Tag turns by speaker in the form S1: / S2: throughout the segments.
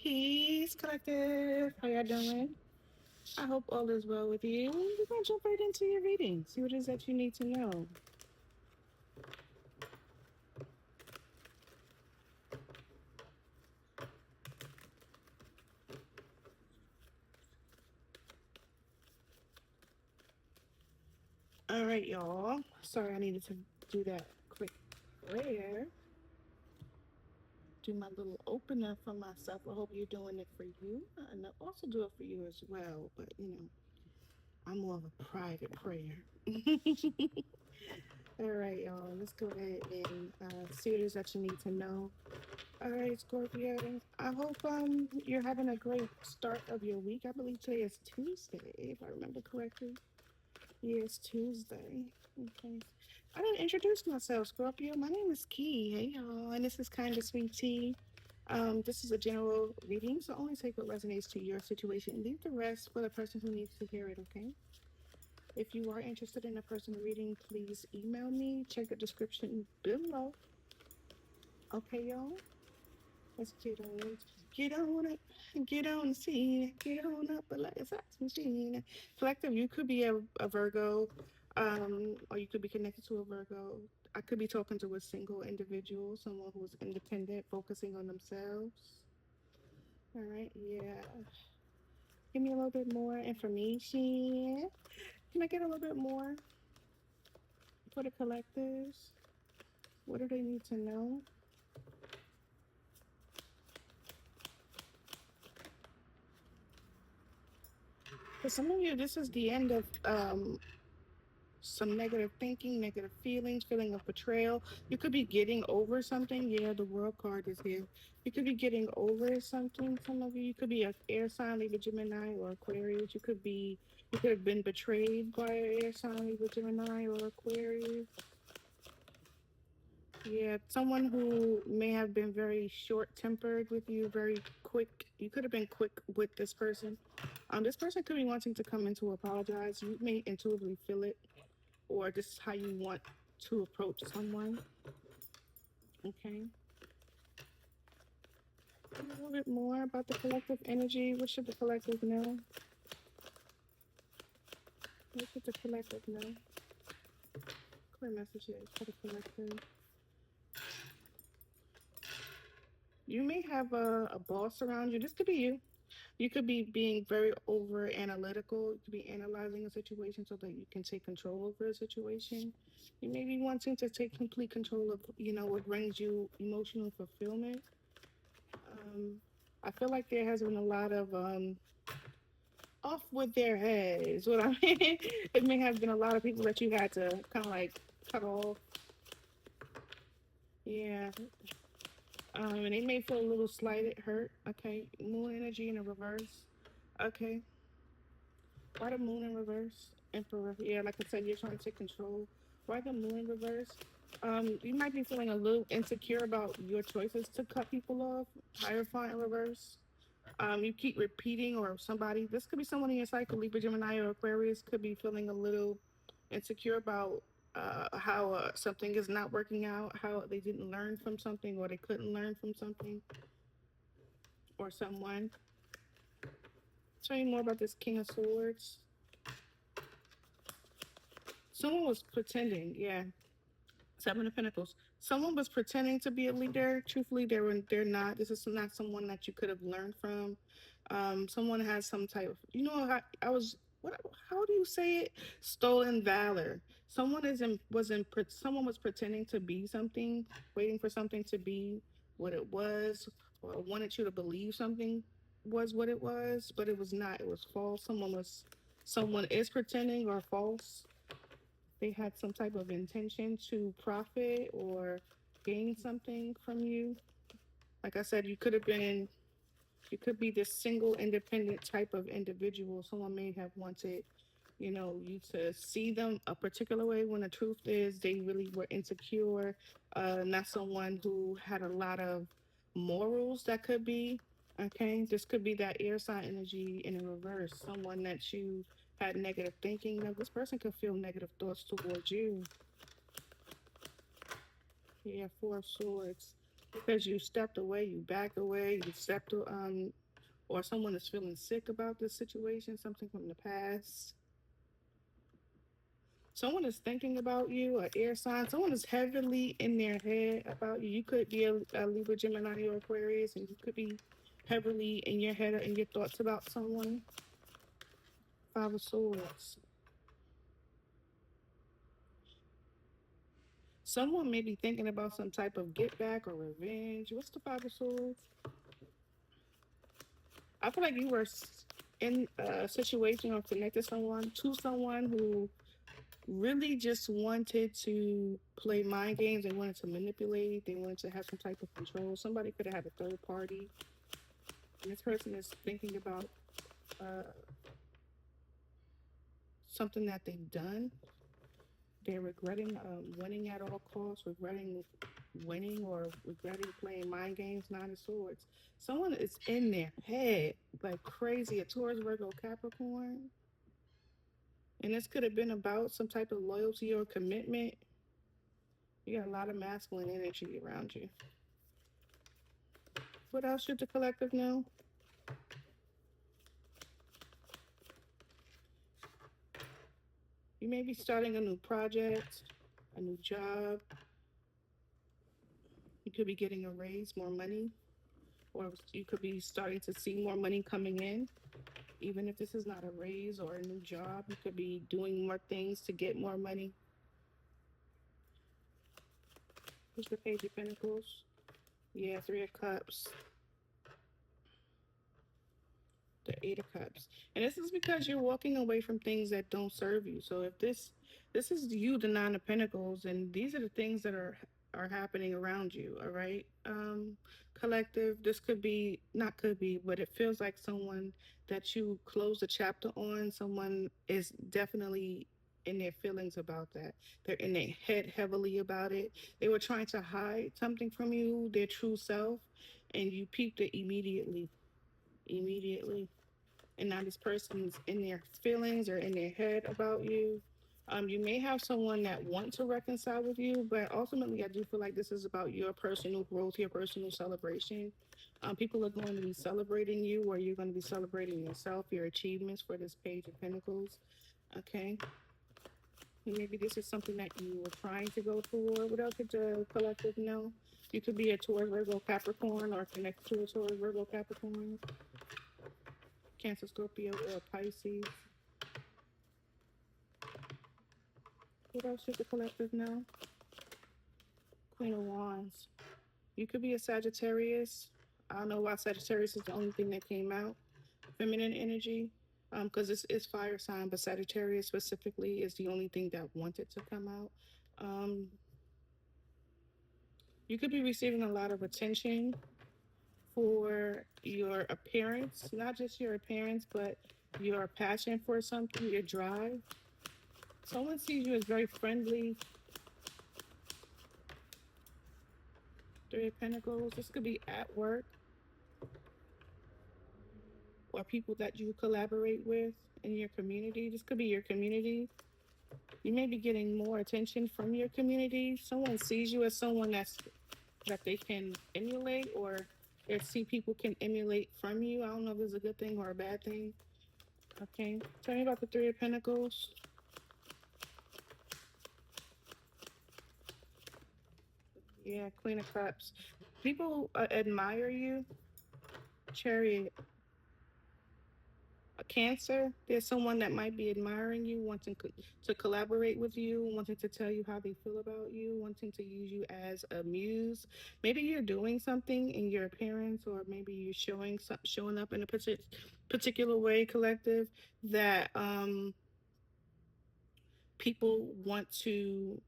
S1: Peace, collective. How y'all doing? I hope all is well with you. We're gonna jump right into your reading. See what it is that you need to know. All right, y'all. Sorry, I needed to do that quick prayer. Do my little opener for myself. I hope you're doing it for you, and I'll also do it for you as well. But I'm more of a private prayer. All right, y'all. Let's go ahead and see what it is that you need to know. All right, Scorpio. I hope you're having a great start of your week. I believe today is Tuesday, if I remember correctly. Yeah, it's Tuesday. Okay. I didn't introduce myself, Scorpio. My name is Key. Hey y'all, and this is Kinda Sweet Tea. This is a general reading, so only take what resonates to your situation and leave the rest for the person who needs to hear it, okay? If you are interested in a personal reading, please email me. Check the description below. Okay, y'all? Let's get on up, get on the scene, get on up like a sex machine. Collective, you could be a Virgo, or you could be connected to a Virgo. I could be talking to a single individual, someone who's independent, focusing on themselves. All right, yeah. Give me a little bit more information. Can I get a little bit more for the collectives? What do they need to know? For some of you, this is the end of some negative thinking, negative feelings, feeling of betrayal. You could be getting over something. Yeah, the world card is here. You could be getting over something. Some of you, you could be an air sign, Libra, Gemini, or Aquarius. You could have been betrayed by an air sign, Libra, Gemini, or Aquarius. Yeah, someone who may have been very short tempered with you, very quick. You could have been quick with this person. This person could be wanting to come in to apologize. You may intuitively feel it, or this is how you want to approach someone. Okay. A little bit more about the collective energy. What should the collective know? What should the collective know? Clear messages for the collective. You may have a boss around you. This could be you. You could be being very over analytical. You could be analyzing a situation so that you can take control over a situation. You may be wanting to take complete control of, what brings you emotional fulfillment. Um, I feel like there has been a lot of off with their head is what I mean. It may have been a lot of people that you had to kind of like cut off. Yeah. And they may feel a little slighted, hurt. Okay. Moon energy in the reverse. Okay. Why the moon in reverse? Emperor. Yeah, like I said, you're trying to take control. Why the moon in reverse? You might be feeling a little insecure about your choices to cut people off. Hierophant in reverse. You keep repeating, or somebody, this could be someone in your cycle, Libra, Gemini, or Aquarius, could be feeling a little insecure about how something is not working out, how they didn't learn from something, or they couldn't learn from something or someone. Tell you more about this King of Swords. Someone was pretending, yeah. Seven of Pentacles. Someone was pretending to be a leader. Truthfully, they're not. This is not someone that you could have learned from. Someone has some type of, I was, what, how do you say it? Stolen valor. Someone is in was in someone was pretending to be something, waiting for something to be what it was, or wanted you to believe something was what it was, but it was not. It was false. Someone is pretending or false. They had some type of intention to profit or gain something from you. Like I said, you could be this single independent type of individual. Someone may have wanted, you to see them a particular way when the truth is they really were insecure. Not someone who had a lot of morals that could be. Okay, this could be that air sign energy in reverse. Someone that you had negative thinking. This person could feel negative thoughts towards you. Yeah, Four of Swords. because you stepped away, you backed away, you stepped, or someone is feeling sick about this situation, something from the past. Someone is thinking about you, an air sign. Someone is heavily in their head about you. You could be a Libra, Gemini, or Aquarius, and you could be heavily in your head or in your thoughts about someone. Five of Swords. Someone may be thinking about some type of get back or revenge. What's the Five of Swords? I feel like you were in a situation or connected someone to someone who really just wanted to play mind games. They wanted to manipulate. They wanted to have some type of control. Somebody could have had a third party. And this person is thinking about uh, something that they've done. They're regretting winning at all costs, regretting winning or regretting playing mind games, Nine of Swords. Someone is in their head like crazy, a Taurus, Virgo, Capricorn. And this could have been about some type of loyalty or commitment. You got a lot of masculine energy around you. What else should the collective know? You may be starting a new project, a new job. You could be getting a raise, more money, or you could be starting to see more money coming in. Even if this is not a raise or a new job, you could be doing more things to get more money. What's the Page of Pentacles? Yeah, Three of Cups. The Eight of Cups. And this is because you're walking away from things that don't serve you. So if this is you, the Nine of Pentacles, and these are the things that are happening around you, all right? Collective, this could be, not could be, but it feels like someone that you closed a chapter on. Someone is definitely in their feelings about that. They're in their head heavily about it. They were trying to hide something from you, their true self, and you peeped it immediately. Immediately. And now this person's in their feelings or in their head about you. You may have someone that wants to reconcile with you, but ultimately, I do feel like this is about your personal growth, your personal celebration. People are going to be celebrating you, or you're going to be celebrating yourself, your achievements for this Page of Pentacles. Okay. And maybe this is something that you were trying to go toward. What else could the collective know? You could be a Taurus, Virgo, Capricorn, or connected to a Taurus, Virgo, Capricorn, Cancer, Scorpio, or Pisces. What else should the collective know? Queen of Wands. You could be a Sagittarius. I don't know why Sagittarius is the only thing that came out. Feminine energy. Because this is fire sign, but Sagittarius specifically is the only thing that wanted to come out. Um, you could be receiving a lot of attention for your appearance, not just your appearance, but your passion for something, your drive. Someone sees you as very friendly. Three of Pentacles. This could be at work or people that you collaborate with in your community. This could be your community. You may be getting more attention from your community. Someone sees you as someone that they can emulate, or they see people can emulate from you. I don't know if this is a good thing or a bad thing. Okay. Tell me about the Three of Pentacles. Yeah, Queen of Cups. People admire you. Chariot. A Cancer, there's someone that might be admiring you, wanting to collaborate with you, wanting to tell you how they feel about you, wanting to use you as a muse. Maybe you're doing something in your appearance, or maybe you're showing up in a particular way, collective, that people want to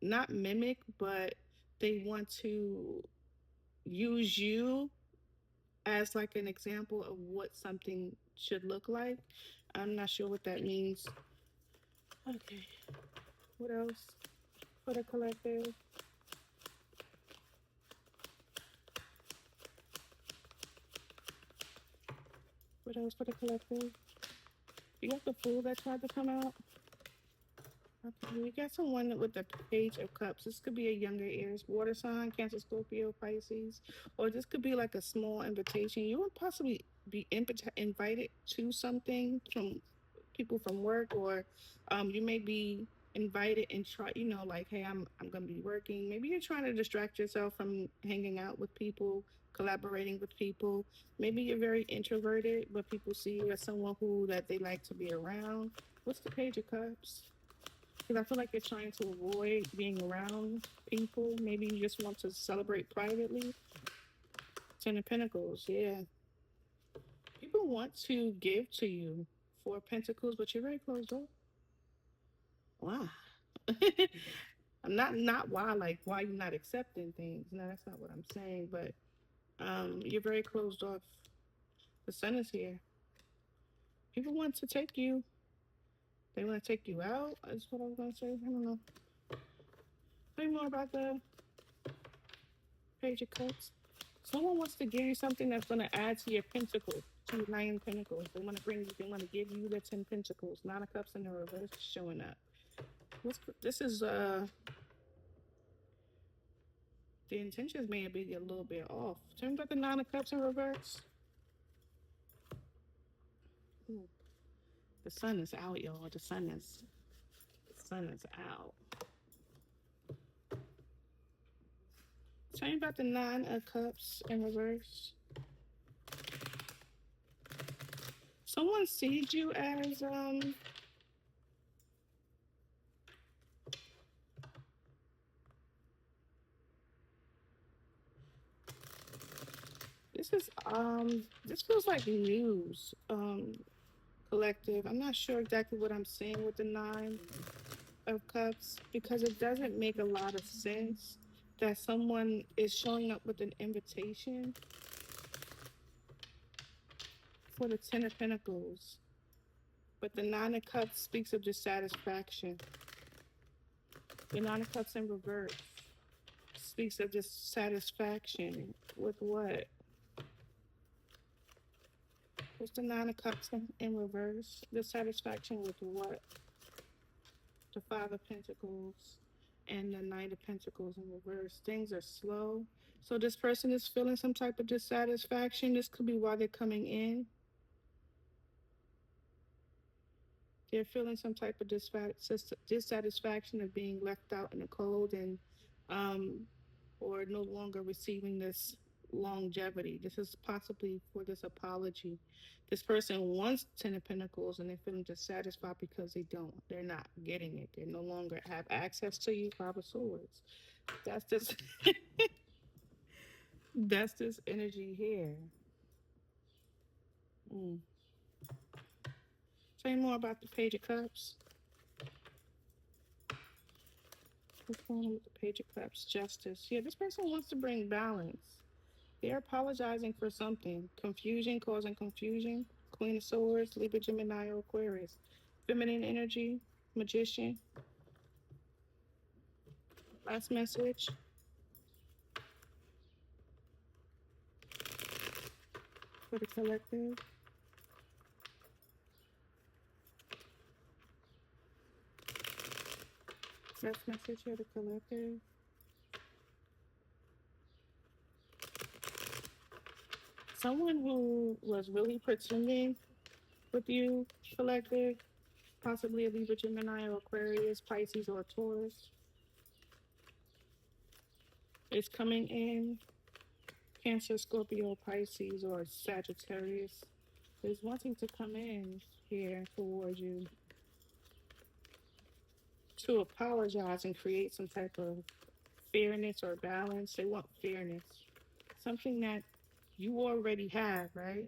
S1: not mimic, but they want to use you as like an example of what something should look like. I'm not sure what that means. Okay. What else for the collective? What else for the collective? You got the Fool that tried to come out. Okay, we got someone with the Page of Cups. This could be a younger Aries, water sign, Cancer, Scorpio, Pisces, or this could be like a small invitation. You would possibly be invited to something from people from work, or you may be invited and try. Like, hey, I'm gonna be working. Maybe you're trying to distract yourself from hanging out with people, collaborating with people. Maybe you're very introverted, but people see you as someone who that they like to be around. What's the Page of Cups? Because I feel like you're trying to avoid being around people. Maybe you just want to celebrate privately. Ten of Pentacles, yeah. People want to give to you. Four of Pentacles, but you're very closed off. Wow. I'm not why, like, why you're not accepting things. No, that's not what I'm saying. But you're very closed off. The sun is here. People want to take you. They want to take you out. That's what I was gonna say. I don't know. Say more about the Page of Cups. Someone wants to give you something that's going to add to your pentacle, to your nine pentacles. They want to bring you, they want to give you the 10 pentacles. Nine of Cups in the reverse showing up. This is, the intentions may be a little bit off. Tell me about the Nine of Cups in reverse. Ooh, the sun is out, y'all. The sun is out. Tell me about the Nine of Cups in reverse. Someone sees you as, this feels like news. Collective. I'm not sure exactly what I'm saying with the Nine of Cups because it doesn't make a lot of sense that someone is showing up with an invitation for the Ten of Pentacles, but the Nine of Cups speaks of dissatisfaction. The Nine of Cups in reverse speaks of dissatisfaction with what? What's the Nine of Cups in reverse? Dissatisfaction with what? The Five of Pentacles and the Knight of Pentacles in reverse. Things are slow. So this person is feeling some type of dissatisfaction. This could be why they're coming in. They're feeling some type of dissatisfaction of being left out in the cold and um, or no longer receiving this longevity. This is possibly for this apology. This person wants Ten of Pentacles and they're feeling dissatisfied because they don't. They're not getting it. They no longer have access to you. Five of Swords. That's this. That's this energy here. Mm. Say more about the Page of Cups. What's going on with the Page of Cups? Justice. Yeah, this person wants to bring balance. They're apologizing for something. Confusion, causing confusion. Queen of Swords, Libra, Gemini, or Aquarius. Feminine energy, Magician. Last message for the collective. Last message for the collective. Someone who was really pretending with you, collective, possibly a Libra, Gemini, or Aquarius, Pisces, or Taurus, is coming in. Cancer, Scorpio, Pisces, or Sagittarius is wanting to come in here towards you to apologize and create some type of fairness or balance. They want fairness, something that you already have, right?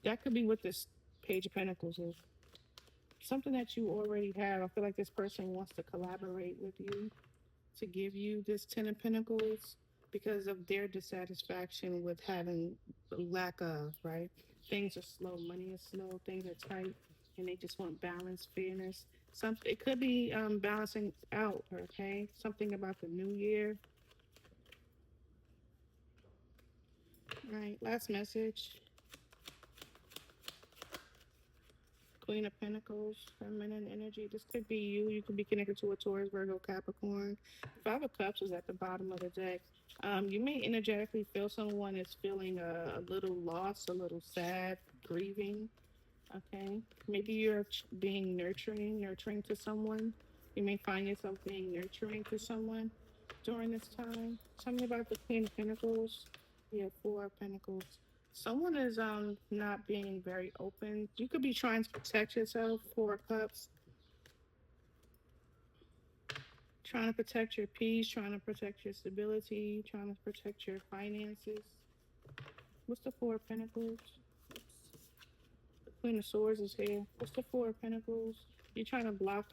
S1: That could be what this Page of Pentacles is. Something that you already have. I feel like this person wants to collaborate with you to give you this Ten of Pentacles because of their dissatisfaction with having the lack of, right? Things are slow, money is slow, things are tight, and they just want balance, fairness. Something it could be balancing out, okay? Something about the new year. Right, last message. Queen of Pentacles, feminine energy. This could be you. You could be connected to a Taurus, Virgo, Capricorn. Five of Cups is at the bottom of the deck. You may energetically feel someone is feeling a little lost, a little sad, grieving. Okay. Maybe you're being nurturing to someone. You may find yourself being nurturing to someone during this time. Tell me about the Queen of Pentacles. Yeah, Four of Pentacles. Someone is not being very open. You could be trying to protect yourself. Four of Cups. Trying to protect your peace, trying to protect your stability, trying to protect your finances. What's the Four of Pentacles? The Queen of Swords is here. What's the Four of Pentacles? You're trying to block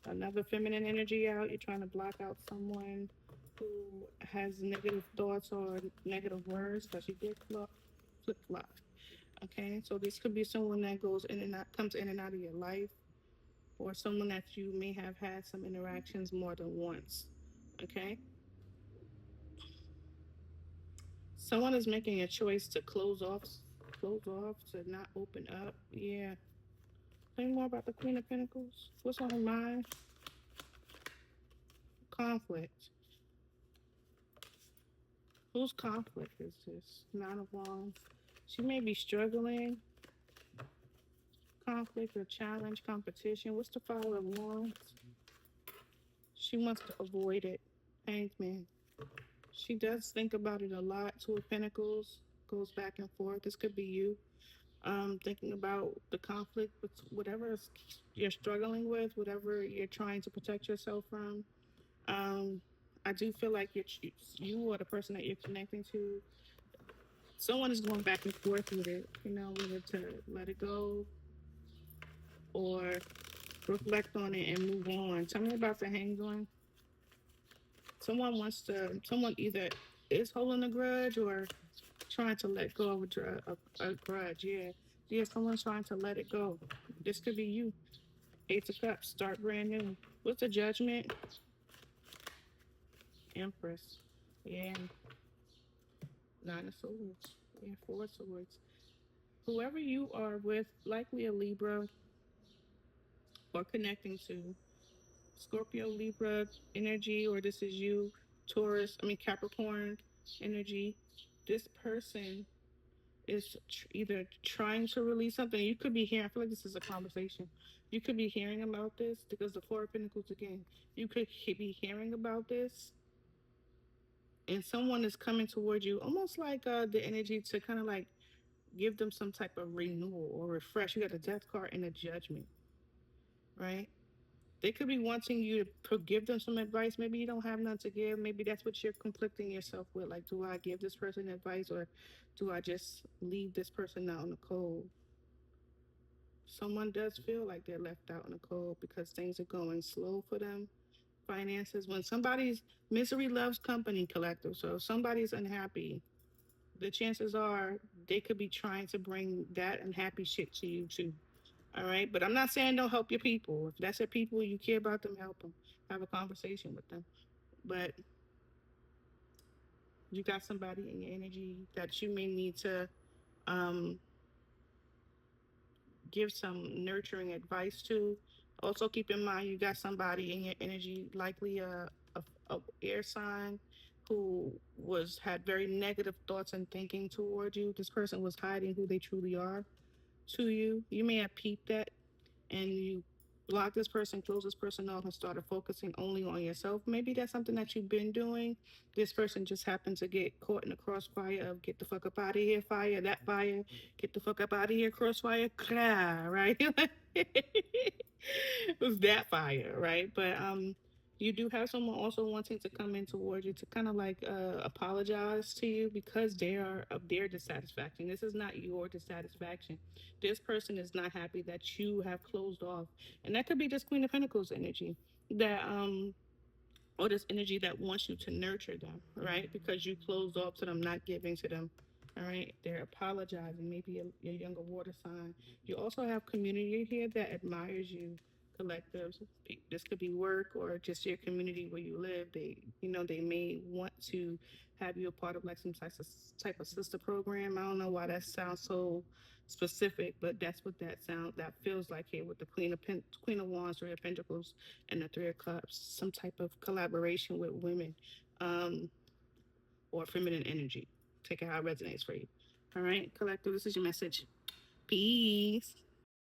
S1: another feminine energy out. You're trying to block out someone who has negative thoughts or negative words because you did flip flop. Okay, so this could be someone that goes in and out, comes in and out of your life, or someone that you may have had some interactions more than once. Okay, someone is making a choice to close off, to not open up. Yeah. Tell me more about the Queen of Pentacles. What's on her mind? Conflict. Whose conflict is this? Nine of Wands. She may be struggling. Conflict or challenge, competition. What's the Five of Wands? She wants to avoid it. Hanged Man. She does think about it a lot. Two of Pentacles goes back and forth. This could be you. Thinking about the conflict with whatever you're struggling with, whatever you're trying to protect yourself from. Um, I do feel like you or the person that you're connecting to, someone is going back and forth with it, whether to let it go or reflect on it and move on. Tell me about the Hanged One. Someone either is holding a grudge or trying to let go of a grudge. Yeah. Yeah, someone's trying to let it go. This could be you. Eight of Cups, start brand new. What's the Judgment? Empress. Yeah. Nine of Swords. Yeah, Four of Swords. Whoever you are with, likely a Libra or connecting to, Scorpio, Libra energy, or this is you, Capricorn energy. This person is either trying to release something. You could be hearing, I feel like this is a conversation. You could be hearing about this because the Four of Pentacles again. You could be hearing about this, and someone is coming towards you, almost like the energy to kind of like give them some type of renewal or refresh. You got the Death card and the Judgment, right? They could be wanting you to give them some advice. Maybe you don't have none to give. Maybe that's what you're conflicting yourself with. Like, do I give this person advice or do I just leave this person out in the cold? Someone does feel like they're left out in the cold because things are going slow for them. Finances, when somebody's misery loves company, collective. So if somebody's unhappy, the chances are they could be trying to bring that unhappy shit to you too. All right. But I'm not saying don't help your people. If that's your people, you care about them, help them. Have a conversation with them. But you got somebody in your energy that you may need to um, give some nurturing advice to. Also, keep in mind you got somebody in your energy, likely a air sign, who was had very negative thoughts and thinking toward you. This person was hiding who they truly are to you. You may have peeped that and you block this person, close this person off, and started focusing only on yourself. Maybe that's something that you've been doing. This person just happened to get caught in the crossfire of get the fuck up out of here, fire, that fire, get the fuck up out of here, crossfire, right? It was that fire, right? But you do have someone also wanting to come in towards you to kind of like apologize to you because they are of their dissatisfaction. This is not your dissatisfaction. This person is not happy that you have closed off, and that could be this Queen of Pentacles energy that or this energy that wants you to nurture them, right? Because you closed off to them, not giving to them. All right, they're apologizing. Maybe a younger water sign. You also have community here that admires you. collectives. This could be work or just your community where you live. They may want to have you a part of like some type of sister program. I don't know why that sounds so specific, but that's what that feels like here with the Queen of Wands, Three of Pentacles, and the Three of Cups. Some type of collaboration with women, um, or feminine energy. Take it how it resonates for you. All right, collective. This is your message. Peace.